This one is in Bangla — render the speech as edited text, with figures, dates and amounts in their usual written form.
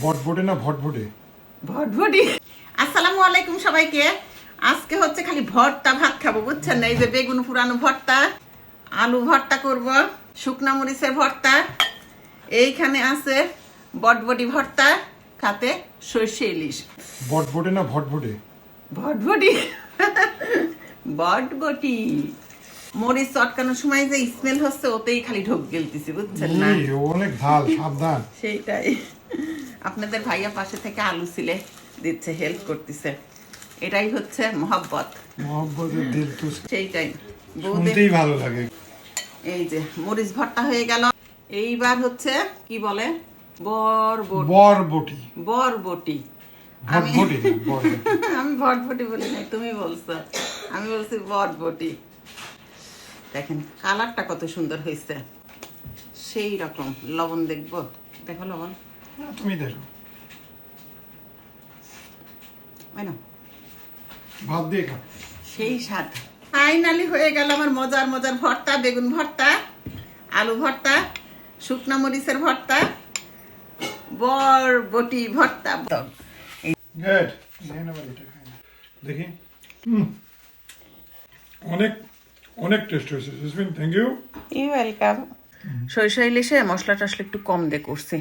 ভটভটে না ভটভটে ভটভটি। আসসালামু আলাইকুম সবাইকে। আজকে হচ্ছে খালি ভর্তা ভাত খাবো, বুঝছেন না? এই যে বেগুন পুরানো ভর্তা, আলু ভর্তা করব, শুকনা মরিচের ভর্তা, এইখানে আছে বটবটি ভর্তা, খাতে সর্ষে ইলিশ। ভটভটে না ভটভটে ভটভটি বটবটি। মরিচ চটকানোর সময় যে স্মেল হচ্ছে ওতেই খালি ঢোক গেলতেছি, বুঝছেন না? অনেক ঝাল, সাবধান। সেইটাই। আপনাদের ভাইয়া পাশে থেকে আলু ছিলে দিচ্ছে, হেল্প করতেছে। এটাই হচ্ছে মহব্বত। মহব্বতের দিল তো সেইটাই। শুনতেই ভালো লাগে। এই যে মরিচ ভর্তা হয়ে গেল। এইবার হচ্ছে কি বলে, বরবটি। বরবটি। ভটভটি না, বরবটি। আমি ভটভটি বলি নাই, তুমি বলছো। আমি বলছি বরবটি। দেখেন কালারটা কত সুন্দর হয়েছে, সেই রকম। লবণ দেখবো, দেখো লবণ। তুমি দেখো, ভাত দিয়ে খাও। সেই স্বাদ। ফাইনালি হয়ে গেল আমার মজার মজার ভর্তা, বেগুন ভর্তা, আলু ভর্তা, শুকনা মরিচের ভর্তা, বরবটি ভর্তা। গুড। দেখি, অনেক অনেক টেস্ট হয়েছে Jasmine, thank you. You welcome. সরিষা ইলিশে মশলা টশলা একটু কম দিয়ে করছি।